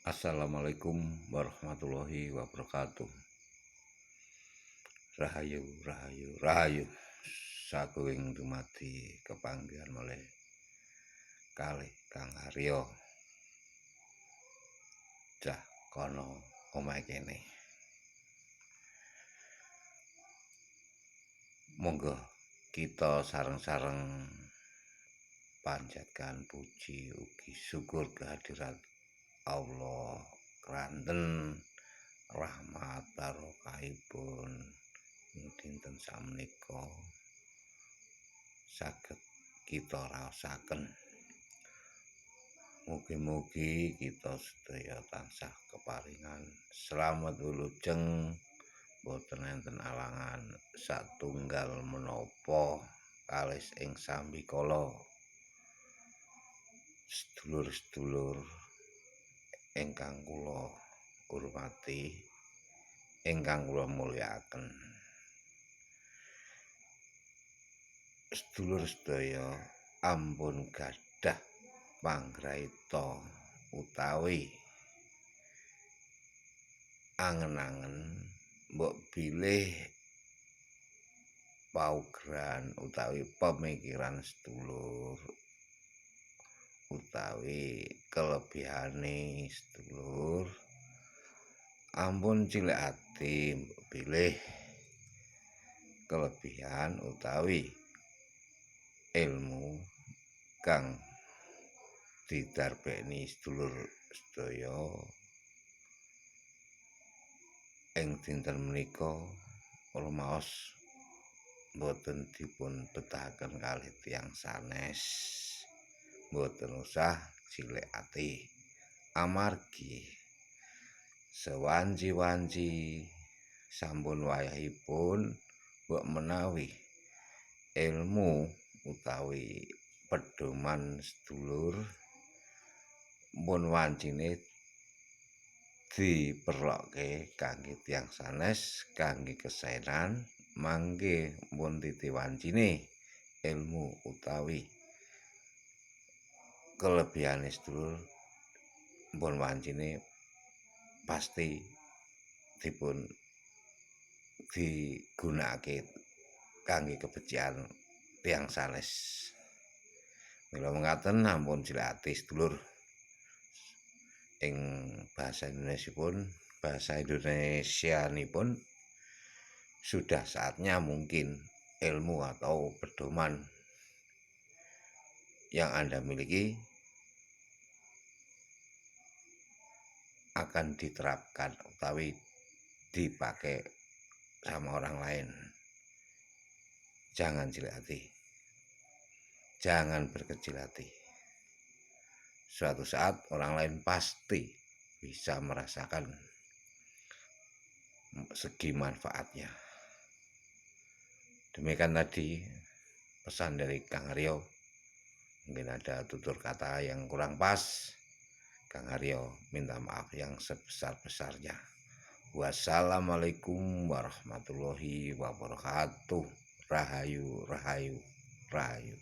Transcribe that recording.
Assalamualaikum warahmatullahi wabarakatuh. Rahayu, rahayu, rahayu. Sakuing dumadi kepanggihan oleh kalih Kang Haryo. Cah kono omahe kene. Monggo kita sareng-sareng panjatkan puji ugi syukur kehadirat Allah kranten rahmat barokahipun dinten sakmenika saged kita raosaken. Mugi-mugi kita sedaya tansah keparingan slamet wilujeng, boten enten alangan satunggal menapa kalis ing sambikala. Sedulur-sedulur ingkang kula hormati, ingkang kula mulyakaken. Sedulur sedaya ampun gadah panggraita utawi angen-angen mbok bilih paugeran utawi pemikiran sedulur utawi kelebihane sedulur ampun cilik ati mbok bilih kelebihan utawi ilmu kang didarbekni sedulur sedaya ing dinten menika kula maos boten dipun betahaken kalih tiyang sanes, boten usah cilik ati amargi sewanci-wanci sampun wayahipun mbok menawi ilmu utawi pedoman sedulur mun wancine diperlokke kangge tiyang sanes kangge kesaenan, mangke mun titi wancine ilmu utawi kelebihane sedulur mun wancine pasti dipun digunakake kangge kebecikan tiyang sanes. Mila mekaten ampun cilik ati sedulur. Ing bahasa Indonesianipun sudah saatnya mungkin ilmu atau pedoman yang Anda miliki akan diterapkan utawi dipakai sama orang lain. Jangan cilik hati, jangan berkecil hati. Suatu saat orang lain pasti bisa merasakan segi manfaatnya. Demikian tadi pesan dari Kang Haryo. Mungkin ada tutur kata yang kurang pas. Kang Haryo minta maaf yang sebesar-besarnya. Wassalamualaikum warahmatullahi wabarakatuh. Rahayu, rahayu, rahayu.